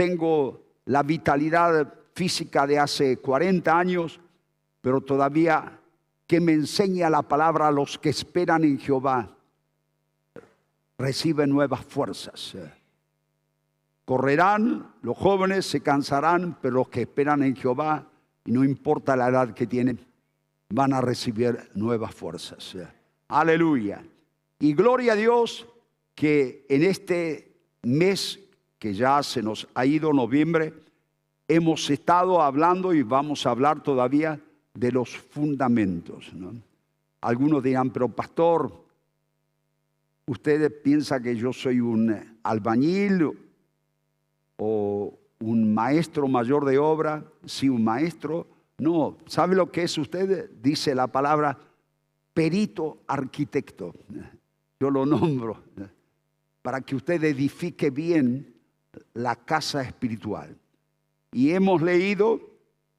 tengo la vitalidad física de hace 40 años, pero todavía que me enseña la palabra a los que esperan en Jehová, reciben nuevas fuerzas. Correrán, los jóvenes se cansarán, pero los que esperan en Jehová, y no importa la edad que tienen, van a recibir nuevas fuerzas. Aleluya. Y gloria a Dios que en este mes que ya se nos ha ido, noviembre, hemos estado hablando y vamos a hablar todavía de los fundamentos, ¿no? Algunos dirán, pero pastor, ¿usted piensa que yo soy un albañil o un maestro mayor de obra? Sí, un maestro. No, ¿sabe lo que es usted? Dice la palabra perito arquitecto. Yo lo nombro para que usted edifique bien la casa espiritual. Y hemos leído,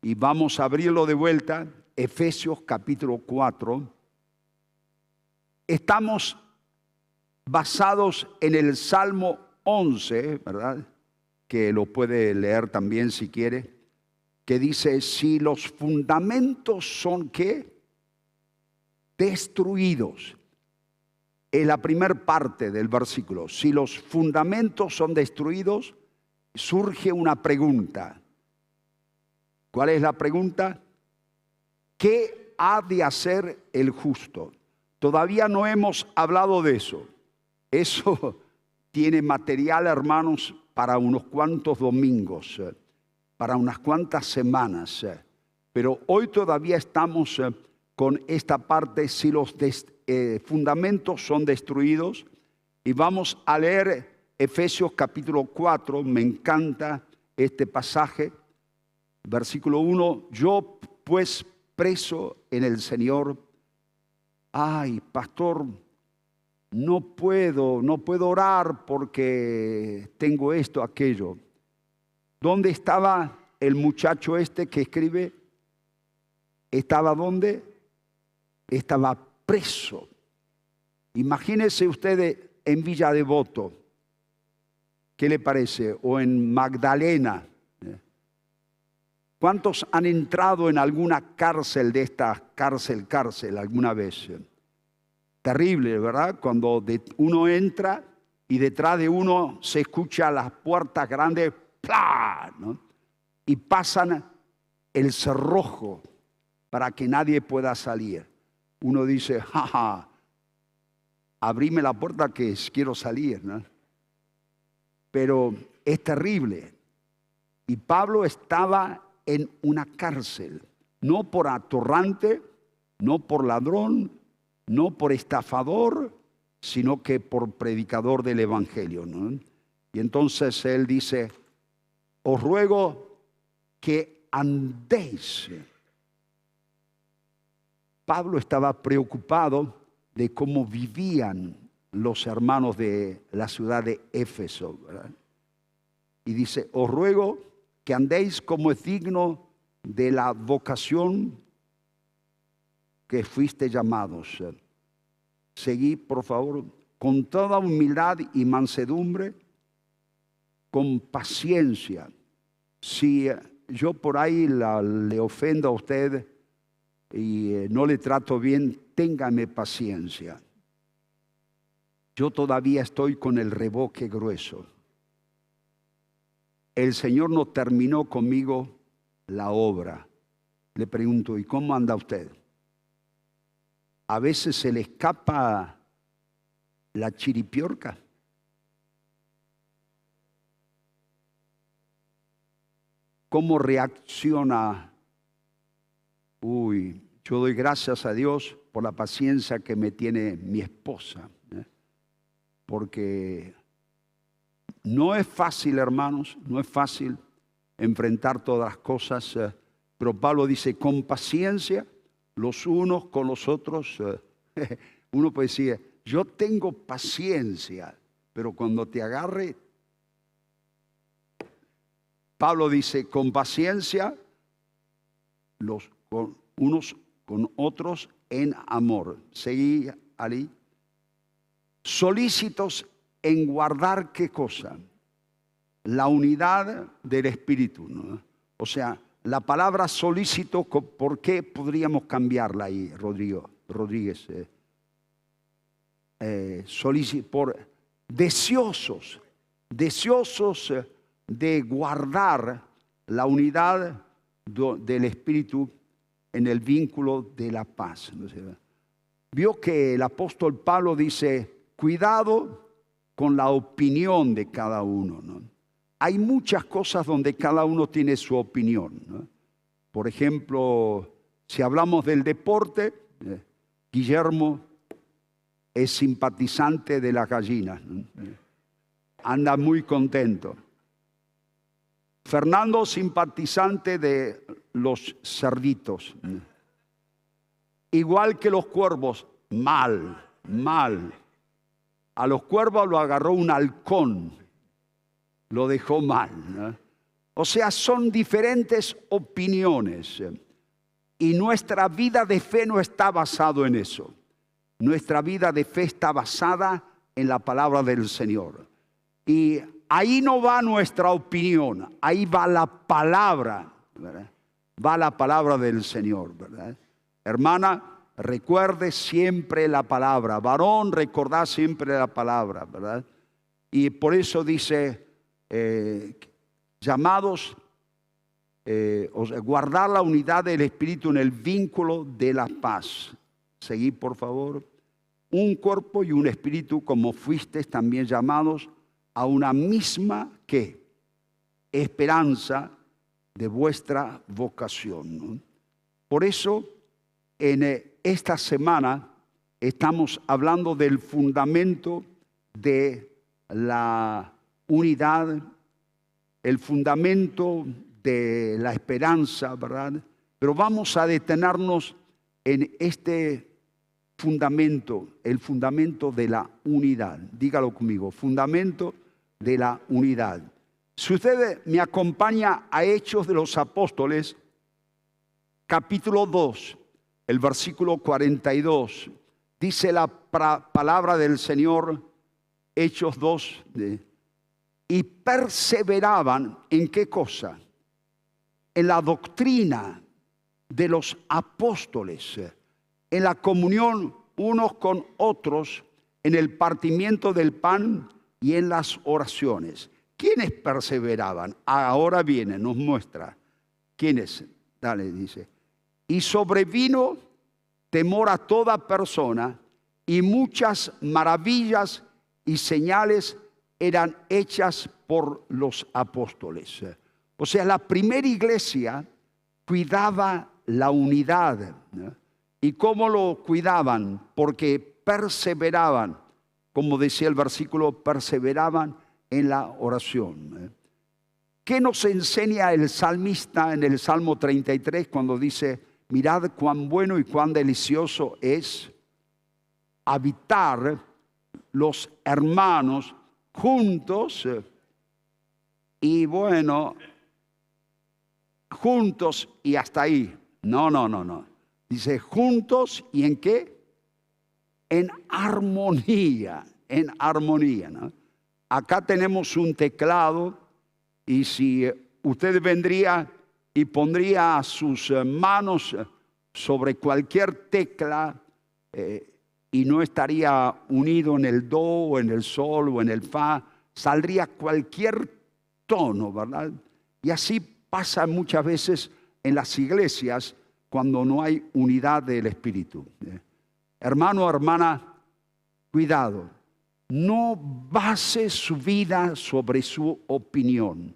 y vamos a abrirlo de vuelta, Efesios capítulo 4. Estamos basados en el Salmo 11, ¿verdad? Que lo puede leer también si quiere, que dice, si los fundamentos son, ¿qué? Destruidos. En la primera parte del versículo, si los fundamentos son destruidos, surge una pregunta. ¿Cuál es la pregunta? ¿Qué ha de hacer el justo? Todavía no hemos hablado de eso. Eso tiene material, hermanos, para unos cuantos domingos, para unas cuantas semanas. Pero hoy todavía estamos con esta parte, si los fundamentos son destruidos. Y vamos a leer Efesios capítulo 4, me encanta este pasaje. Versículo 1, yo pues preso en el Señor. Ay, pastor, no puedo orar porque tengo esto, aquello. ¿Dónde estaba el muchacho este que escribe? ¿Estaba dónde? Estaba preso. Imagínese usted en Villa Devoto. ¿Qué le parece? O en Magdalena. ¿Cuántos han entrado en alguna cárcel de esta cárcel alguna vez? Terrible, ¿verdad? Cuando uno entra y detrás de uno se escucha las puertas grandes, ¡plá!, ¿no? Y pasan el cerrojo para que nadie pueda salir. Uno dice, jaja, abrime la puerta que quiero salir, ¿no? Pero es terrible. Y Pablo estaba en una cárcel, no por atorrante, no por ladrón, no por estafador, sino que por predicador del evangelio, ¿no? Y entonces él dice, os ruego que andéis. Pablo estaba preocupado de cómo vivían los hermanos de la ciudad de Éfeso, ¿verdad? Y dice, os ruego que andéis como es digno de la vocación que fuiste llamados. Seguid, por favor, con toda humildad y mansedumbre, con paciencia. Si yo por ahí le ofendo a usted y no le trato bien, téngame paciencia. Yo todavía estoy con el reboque grueso. El Señor no terminó conmigo la obra. Le pregunto, ¿y cómo anda usted? A veces se le escapa la chiripiorca. ¿Cómo reacciona? Yo doy gracias a Dios por la paciencia que me tiene mi esposa, porque no es fácil, hermanos, no es fácil enfrentar todas las cosas, pero Pablo dice, con paciencia, los unos con los otros. Uno puede decir, yo tengo paciencia, pero cuando te agarre, Pablo dice, con paciencia, unos con otros en amor. Seguí, Ali. Solícitos en guardar, ¿qué cosa? la unidad del Espíritu, ¿no? O sea, la palabra solícito, ¿por qué podríamos cambiarla ahí, Rodríguez? Solícito, por deseosos de guardar la unidad del Espíritu en el vínculo de la paz. Vio que el apóstol Pablo dice, cuidado con la opinión de cada uno, ¿no? Hay muchas cosas donde cada uno tiene su opinión, ¿no? Por ejemplo, si hablamos del deporte, Guillermo es simpatizante de las gallinas, ¿no? Anda muy contento. Fernando, simpatizante de los cerditos. Igual que los cuervos, mal. A los cuervos lo agarró un halcón, lo dejó mal, ¿no? O sea, son diferentes opiniones. Y nuestra vida de fe no está basada en eso. Nuestra vida de fe está basada en la palabra del Señor. Y ahí no va nuestra opinión, ahí va la palabra, ¿verdad? Va la palabra del Señor, ¿verdad? Hermana, recuerde siempre la palabra. Varón, recordad siempre la palabra, ¿verdad? Y por eso dice, llamados, guardar la unidad del Espíritu en el vínculo de la paz. Seguid, por favor. Un cuerpo y un espíritu, como fuisteis también llamados a una misma, ¿qué? Esperanza de vuestra vocación, ¿no? Por eso, en esta semana estamos hablando del fundamento de la unidad, el fundamento de la esperanza, ¿verdad? Pero vamos a detenernos en este fundamento, el fundamento de la unidad. Dígalo conmigo, fundamento de la unidad. Si usted me acompaña a Hechos de los Apóstoles, capítulo 2, el versículo 42, dice la palabra del Señor, Hechos 2, y perseveraban ¿en qué cosa? En la doctrina de los apóstoles, en la comunión unos con otros, en el partimiento del pan y en las oraciones. ¿Quiénes perseveraban? Ahora viene, nos muestra. ¿Quiénes? Dale, dice. Y sobrevino temor a toda persona, y muchas maravillas y señales eran hechas por los apóstoles. O sea, la primera iglesia cuidaba la unidad, ¿no? ¿Y cómo lo cuidaban? Porque perseveraban, como decía el versículo, perseveraban en la oración. ¿Qué nos enseña el salmista en el Salmo 33 cuando dice, mirad cuán bueno y cuán delicioso es habitar los hermanos juntos? Y bueno, juntos y hasta ahí. No. Dice juntos y ¿en qué? En armonía, ¿no? Acá tenemos un teclado y si usted vendría y pondría sus manos sobre cualquier tecla y no estaría unido en el do o en el sol o en el fa, saldría cualquier tono, ¿verdad? Y así pasa muchas veces en las iglesias cuando no hay unidad del Espíritu. Hermano, hermana, cuidado. No base su vida sobre su opinión,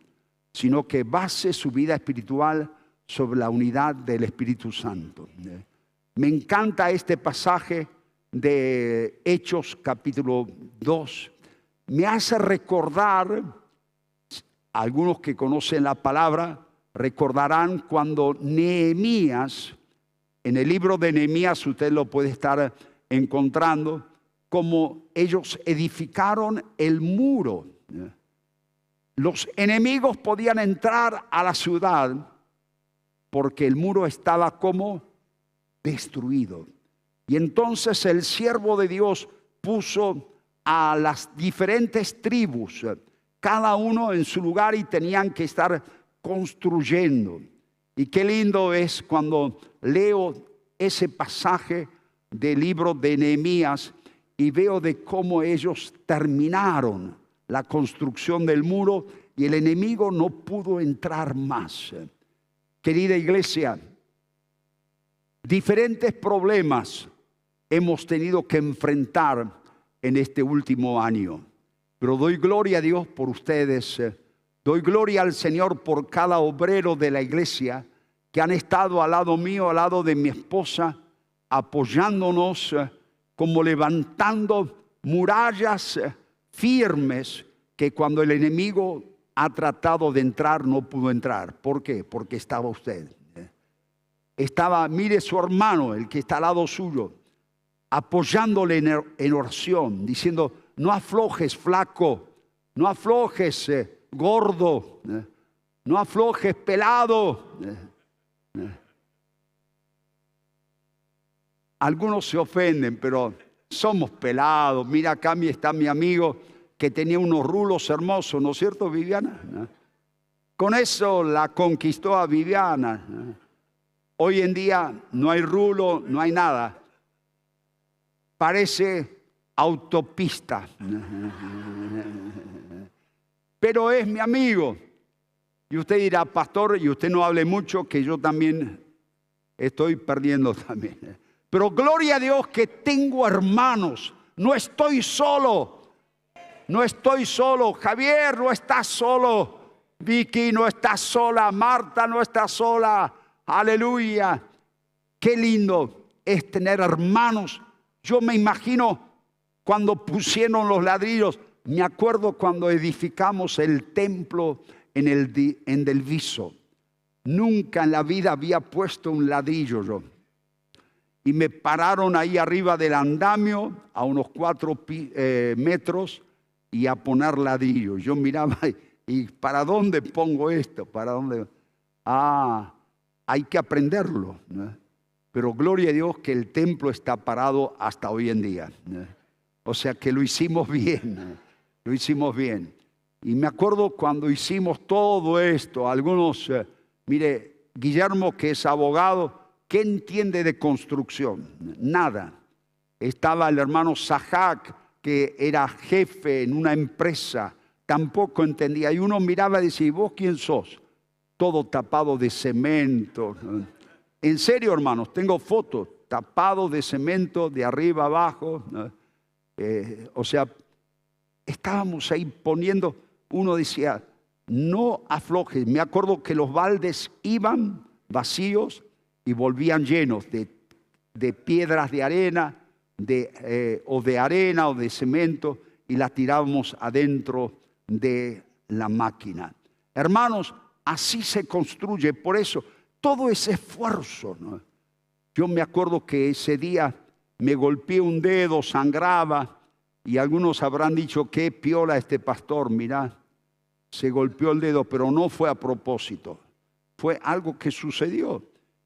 sino que base su vida espiritual sobre la unidad del Espíritu Santo. Me encanta este pasaje de Hechos capítulo 2. Me hace recordar, algunos que conocen la palabra, recordarán cuando Nehemías, en el libro de Nehemías usted lo puede estar encontrando, como ellos edificaron el muro. Los enemigos podían entrar a la ciudad porque el muro estaba como destruido. Y entonces el siervo de Dios puso a las diferentes tribus, cada uno en su lugar y tenían que estar construyendo. Y qué lindo es cuando leo ese pasaje del libro de Nehemías y veo de cómo ellos terminaron la construcción del muro y el enemigo no pudo entrar más. Querida iglesia, diferentes problemas hemos tenido que enfrentar en este último año. Pero doy gloria a Dios por ustedes. Doy gloria al Señor por cada obrero de la iglesia que han estado al lado mío, al lado de mi esposa, apoyándonos, como levantando murallas firmes que cuando el enemigo ha tratado de entrar no pudo entrar. ¿Por qué? Porque estaba usted. Estaba, mire su hermano, el que está al lado suyo, apoyándole en oración, diciendo: no aflojes, flaco, no aflojes, gordo, no aflojes, pelado. Algunos se ofenden, pero somos pelados. Mira, acá está mi amigo que tenía unos rulos hermosos, ¿no es cierto, Viviana? Con eso la conquistó a Viviana. Hoy en día no hay rulo, no hay nada. Parece autopista. Pero es mi amigo. Y usted dirá: pastor, y usted no hable mucho, que yo también estoy perdiendo también. Pero gloria a Dios que tengo hermanos. No estoy solo. No estoy solo. Javier no está solo. Vicky no está sola. Marta no está sola. Aleluya. Qué lindo es tener hermanos. Yo me imagino cuando pusieron los ladrillos. Me acuerdo cuando edificamos el templo en Delviso. Nunca en la vida había puesto un ladrillo yo. Y me pararon ahí arriba del andamio a unos 4 metros y a poner ladrillo. Yo miraba y ¿para dónde pongo esto? ¿Para dónde? Hay que aprenderlo, ¿no? Pero gloria a Dios que el templo está parado hasta hoy en día, ¿no? O sea que lo hicimos bien, ¿no? Lo hicimos bien. Y me acuerdo cuando hicimos todo esto, algunos, mire, Guillermo, que es abogado, ¿qué entiende de construcción? Nada. Estaba el hermano Sajac, que era jefe en una empresa, tampoco entendía. Y uno miraba y decía: ¿y vos quién sos? Todo tapado de cemento. En serio, hermanos, tengo fotos, tapado de cemento de arriba abajo. O sea, estábamos ahí poniendo, uno decía: no aflojes. Me acuerdo que los baldes iban vacíos y volvían llenos de piedras de arena, o de arena o de cemento, y las tirábamos adentro de la máquina. Hermanos, así se construye. Por eso, todo ese esfuerzo, ¿no? Yo me acuerdo que ese día me golpeé un dedo, sangraba, y algunos habrán dicho: qué piola este pastor, mirá, se golpeó el dedo, pero no fue a propósito. Fue algo que sucedió.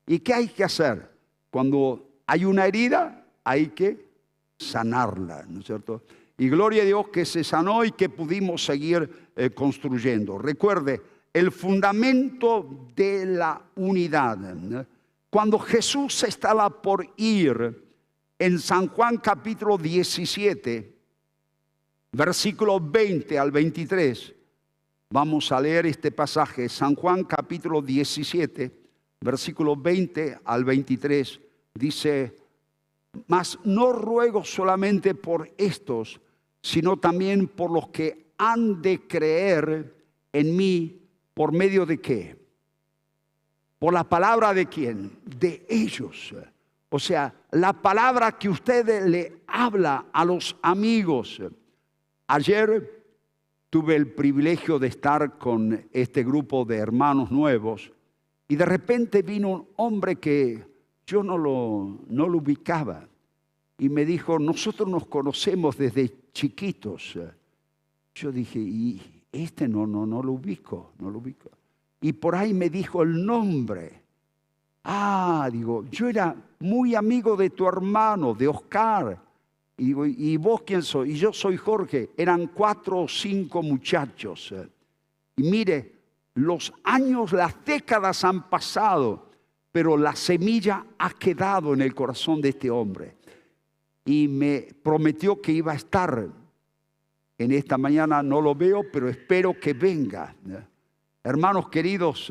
¿Y qué hay que hacer? Cuando hay una herida, hay que sanarla, ¿no es cierto? Y gloria a Dios que se sanó y que pudimos seguir construyendo. Recuerde, el fundamento de la unidad, ¿no? Cuando Jesús estaba por ir, en San Juan capítulo 17, versículos 20 al 23, vamos a leer este pasaje. San Juan capítulo 17, versículos 20 al 23, dice: mas no ruego solamente por estos, sino también por los que han de creer en mí. ¿Por medio de qué? ¿Por la palabra de quién? De ellos. O sea, la palabra que usted le habla a los amigos. Ayer tuve el privilegio de estar con este grupo de hermanos nuevos y de repente vino un hombre que yo no lo ubicaba y me dijo: nosotros nos conocemos desde chiquitos. Yo dije: y este no lo ubico, no lo ubico. Y por ahí me dijo el nombre. Digo, yo era muy amigo de tu hermano, de Oscar. Y digo, ¿y vos quién sos? Y yo soy Jorge. Eran 4 o 5 muchachos. Y mire, los años, las décadas han pasado, pero la semilla ha quedado en el corazón de este hombre. Y me prometió que iba a estar en esta mañana. No lo veo, pero espero que venga. Hermanos queridos,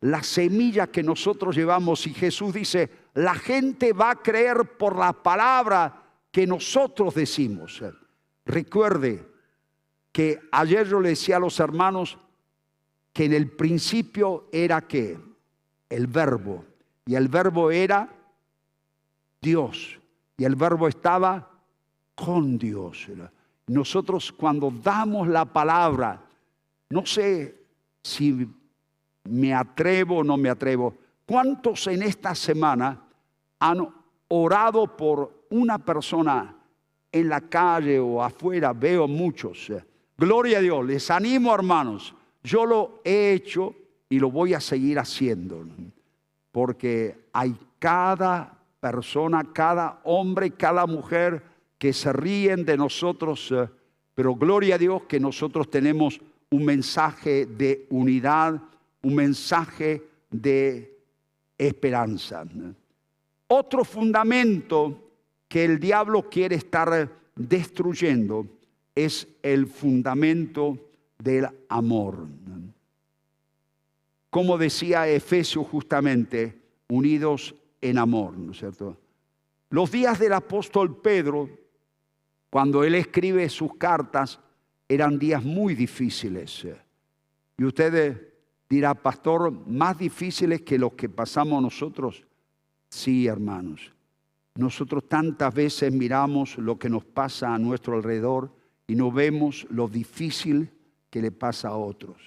la semilla que nosotros llevamos, y Jesús dice, la gente va a creer por la palabra que nosotros decimos. Recuerde que ayer yo le decía a los hermanos que en el principio era ¿qué? El verbo. Y el verbo era Dios. Y el verbo estaba con Dios. Nosotros cuando damos la palabra, no sé si me atrevo o no me atrevo. ¿Cuántos en esta semana han orado por una persona en la calle o afuera? Veo muchos. Gloria a Dios. Les animo, hermanos. Yo lo he hecho y lo voy a seguir haciendo. Porque hay cada persona, cada hombre, cada mujer que se ríen de nosotros. Pero gloria a Dios que nosotros tenemos un mensaje de unidad, un mensaje de esperanza. Otro fundamento que el diablo quiere estar destruyendo es el fundamento del amor. Como decía Efesios justamente, unidos en amor, ¿no es cierto? Los días del apóstol Pedro, cuando él escribe sus cartas, eran días muy difíciles. Y usted dirá, pastor, ¿más difíciles que los que pasamos nosotros? Sí, hermanos. Nosotros tantas veces miramos lo que nos pasa a nuestro alrededor y no vemos lo difícil que le pasa a otros.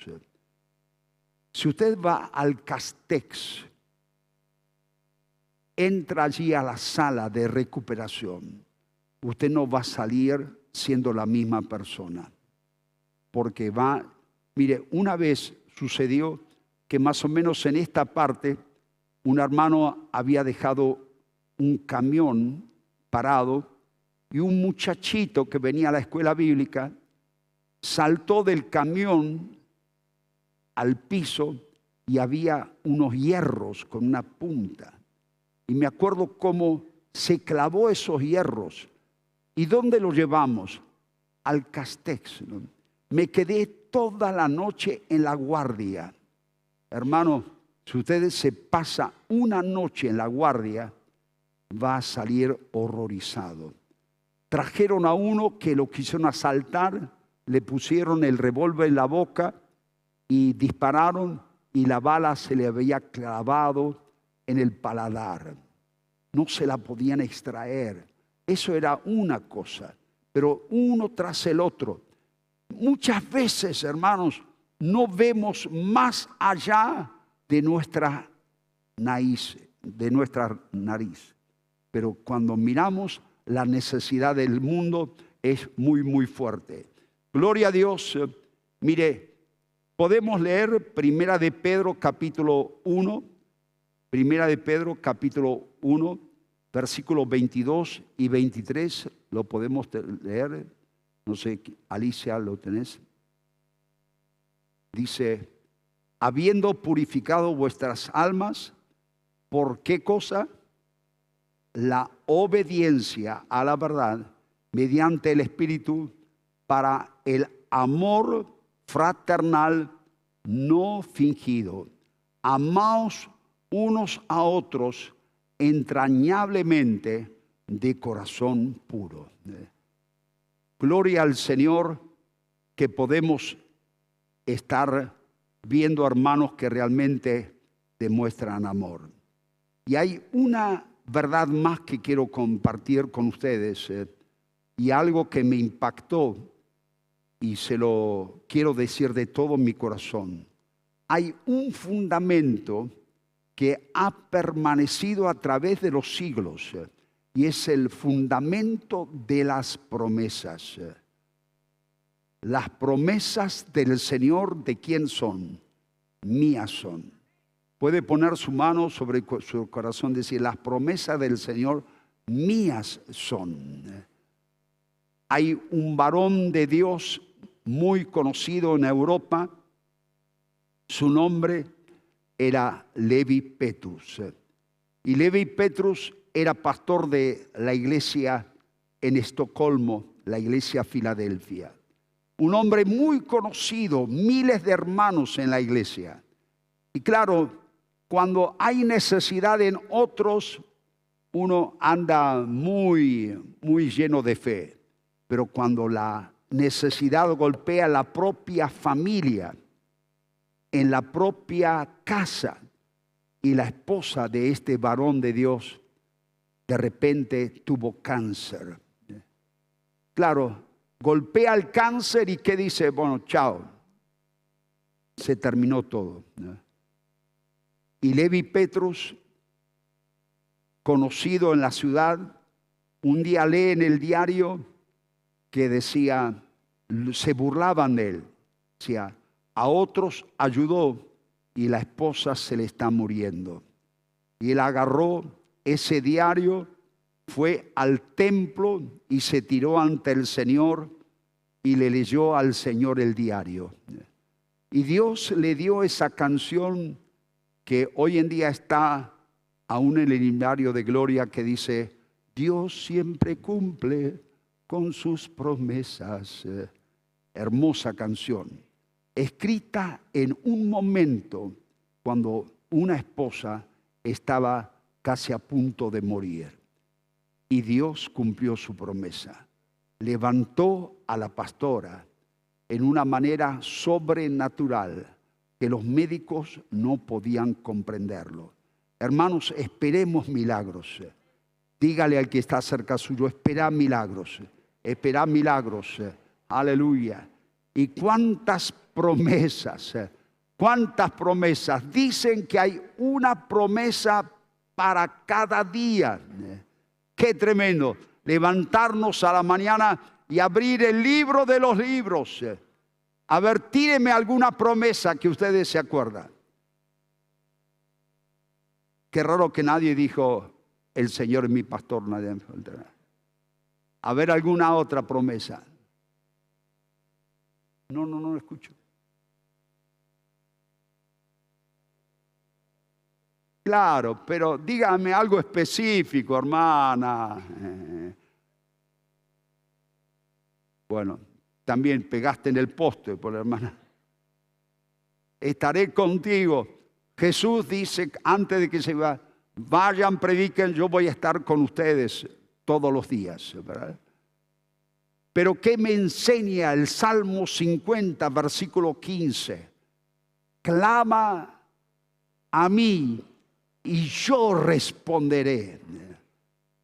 Si usted va al Castex, entra allí a la sala de recuperación, usted no va a salir siendo la misma persona. Porque mire, una vez sucedió que más o menos en esta parte un hermano había dejado un camión parado y un muchachito que venía a la escuela bíblica saltó del camión al piso y había unos hierros con una punta. Y me acuerdo cómo se clavó esos hierros. ¿Y dónde los llevamos? Al Castex, ¿no? Me quedé toda la noche en la guardia. Hermano, si usted se pasa una noche en la guardia, va a salir horrorizado. Trajeron a uno que lo quisieron asaltar, le pusieron el revólver en la boca y dispararon y la bala se le había clavado en el paladar. No se la podían extraer. Eso era una cosa, pero uno tras el otro. Muchas veces, hermanos, no vemos más allá de nuestra nariz, Pero cuando miramos, la necesidad del mundo es muy, muy fuerte. Gloria a Dios. Mire, podemos leer Primera de Pedro capítulo 1, Primera de Pedro capítulo 1, versículos 22 y 23. Lo podemos leer. No sé, Alicia, ¿lo tenés? Dice, habiendo purificado vuestras almas, ¿por qué cosa? La obediencia a la verdad mediante el Espíritu para el amor fraternal no fingido. Amaos unos a otros entrañablemente de corazón puro. Gloria al Señor que podemos estar viendo hermanos que realmente demuestran amor. Y hay una verdad más que quiero compartir con ustedes y algo que me impactó y se lo quiero decir de todo mi corazón. Hay un fundamento que ha permanecido a través de los siglos y es el fundamento de las promesas. Las promesas del Señor, ¿de quién son? Mías son. Puede poner su mano sobre su corazón y decir, las promesas del Señor mías son. hay un varón de Dios muy conocido en Europa. Su nombre era Levi Petrus. Y Levi Petrus era pastor de la iglesia en Estocolmo, la iglesia Filadelfia. Un hombre muy conocido, miles de hermanos en la iglesia. Y claro, cuando hay necesidad en otros, uno anda muy lleno de fe. Pero cuando la necesidad golpea la propia familia, en la propia casa, y la esposa de este varón de Dios de repente tuvo cáncer. Claro, golpea el cáncer y ¿qué dice? Bueno, chao. Se terminó todo. Y Levi Petrus, conocido en la ciudad, un día lee en el diario que decía, se burlaban de él. Decía, a otros ayudó y la esposa se le está muriendo. Y él agarró ese diario, fue al templo y se tiró ante el Señor y le leyó al Señor el diario. Y Dios le dio esa canción que hoy en día está aún en el himnario de gloria, que dice, Dios siempre cumple con sus promesas. Hermosa canción, escrita en un momento cuando una esposa estaba casi a punto de morir. Y Dios cumplió su promesa. Levantó a la pastora en una manera sobrenatural que los médicos no podían comprenderlo. Hermanos, esperemos milagros. Dígale al que está cerca suyo, espera milagros. Espera milagros. Aleluya. Y cuántas promesas. ¿Cuántas promesas? Dicen que hay una promesa para cada día. ¡Qué tremendo! Levantarnos a la mañana y abrir el libro de los libros. A ver, tíreme alguna promesa que ustedes se acuerdan. Qué raro que nadie dijo, el Señor es mi pastor, nadie me faltará. A ver, alguna otra promesa. No escucho. Claro, pero dígame algo específico, hermana. Bueno, también pegaste en el poste por la hermana. Estaré contigo. Jesús dice antes de que se va, vayan, prediquen, yo voy a estar con ustedes todos los días, ¿verdad? Pero ¿qué me enseña el Salmo 50, versículo 15? Clama a mí y yo responderé.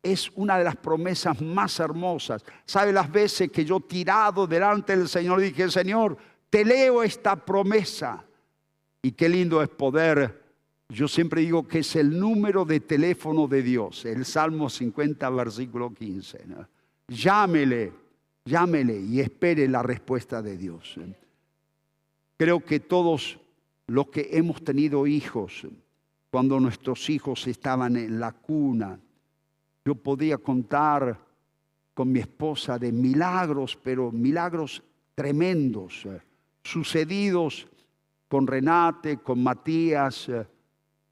Es una de las promesas más hermosas. ¿Sabe las veces que yo tirado delante del Señor dije, Señor, te leo esta promesa? Y qué lindo es poder, yo siempre digo que es el número de teléfono de Dios, el Salmo 50, versículo 15. ¿No? Llámele y espere la respuesta de Dios. Creo que todos los que hemos tenido hijos, cuando nuestros hijos estaban en la cuna, yo podía contar con mi esposa de milagros, pero milagros tremendos, sucedidos con Renate, con Matías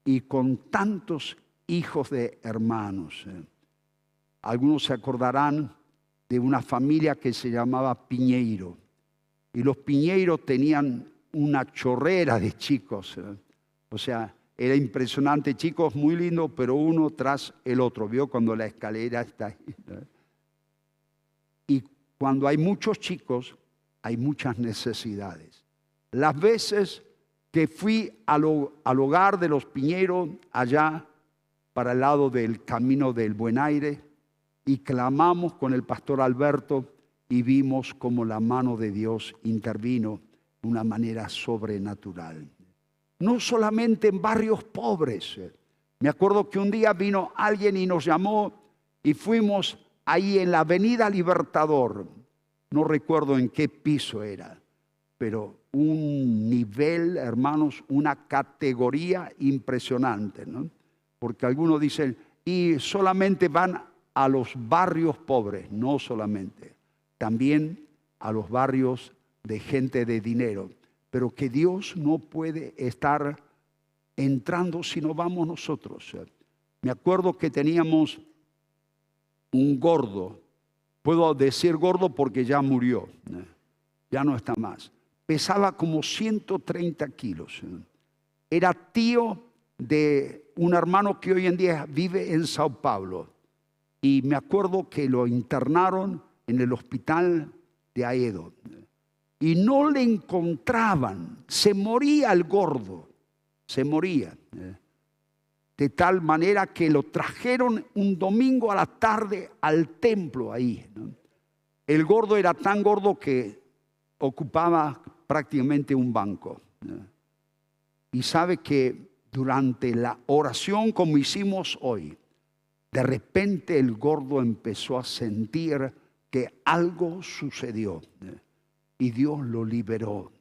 y con tantos hijos de hermanos. Algunos se acordarán de una familia que se llamaba Piñeiro. Y los Piñeiros tenían una chorrera de chicos. O sea, era impresionante, chicos muy lindos, pero uno tras el otro. ¿Vio cuando la escalera está ahí? Y cuando hay muchos chicos, hay muchas necesidades. Las veces que fui al hogar de los Piñeros, allá para el lado del Camino del Buen Aire, y clamamos con el pastor Alberto y vimos como la mano de Dios intervino de una manera sobrenatural. No solamente en barrios pobres. Me acuerdo que un día vino alguien y nos llamó y fuimos ahí en la Avenida Libertador. No recuerdo en qué piso era, pero un nivel, hermanos, una categoría impresionante, ¿no? Porque algunos dicen, y solamente van a los barrios pobres, no solamente. también a los barrios de gente de dinero, pero que Dios no puede estar entrando si no vamos nosotros. Me acuerdo que teníamos un gordo, puedo decir gordo porque ya murió, ya no está más. Pesaba como 130 kilos. Era tío de un hermano que hoy en día vive en Sao Paulo. Y me acuerdo que lo internaron en el hospital de Aedo. Y no le encontraban. Se moría el gordo. Se moría. De tal manera que lo trajeron un domingo a la tarde al templo ahí, ¿no? El gordo era tan gordo que ocupaba prácticamente un banco, ¿no? Y sabe que durante la oración como hicimos hoy, de repente el gordo empezó a sentir que algo sucedió, ¿no? Y Dios lo liberó.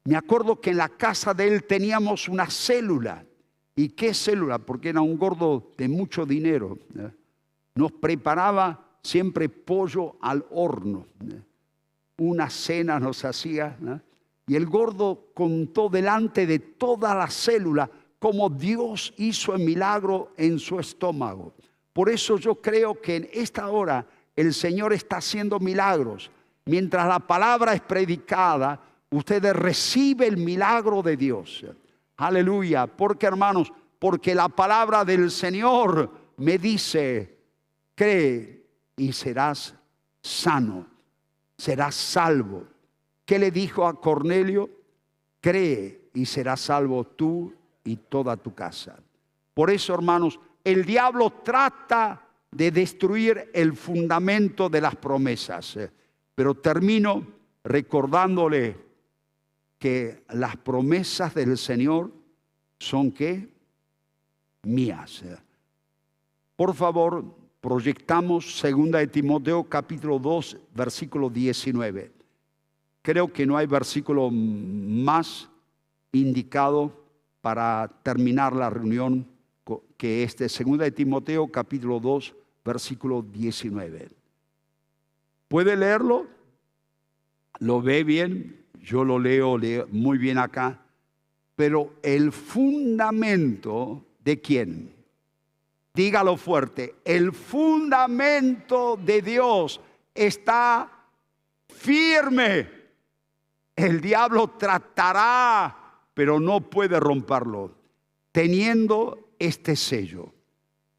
Me acuerdo que en la casa de él teníamos una célula. ¿Y qué célula? Porque era un gordo de mucho dinero, ¿no? Nos preparaba siempre pollo al horno, ¿no? Una cena nos hacía, ¿no? Y el gordo contó delante de toda la célula cómo Dios hizo el milagro en su estómago. Por eso yo creo que en esta hora el Señor está haciendo milagros. Mientras la palabra es predicada, ustedes reciben el milagro de Dios. Aleluya. Porque, hermanos, porque la palabra del Señor me dice, cree y serás sano, serás salvo. ¿Qué le dijo a Cornelio? Cree y serás salvo tú y toda tu casa. Por eso, hermanos, el diablo trata de destruir el fundamento de las promesas. Pero termino recordándole que las promesas del Señor son ¿qué? Mías. Por favor, proyectamos 2 de Timoteo capítulo 2, versículo 19. Creo que no hay versículo más indicado para terminar la reunión que este 2 de Timoteo capítulo 2, versículo 19. ¿Puede leerlo? ¿Lo ve bien? Yo lo leo muy bien acá. Pero el fundamento ¿de quién? Dígalo fuerte. El fundamento de Dios está firme. El diablo tratará, pero no puede romperlo. Teniendo este sello.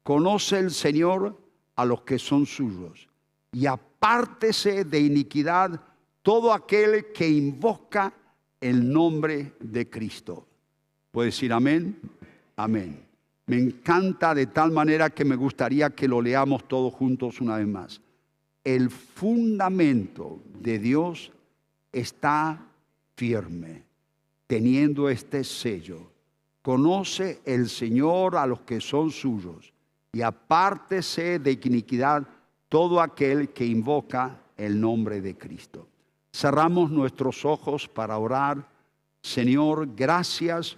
Conoce el Señor a los que son suyos. Y apártese de iniquidad todo aquel que invoca el nombre de Cristo. ¿Puede decir amén? Amén. Me encanta de tal manera que me gustaría que lo leamos todos juntos una vez más. El fundamento de Dios está firme, teniendo este sello. Conoce el Señor a los que son suyos y apártese de iniquidad todo aquel que invoca el nombre de Cristo. Cerramos nuestros ojos para orar. Señor, gracias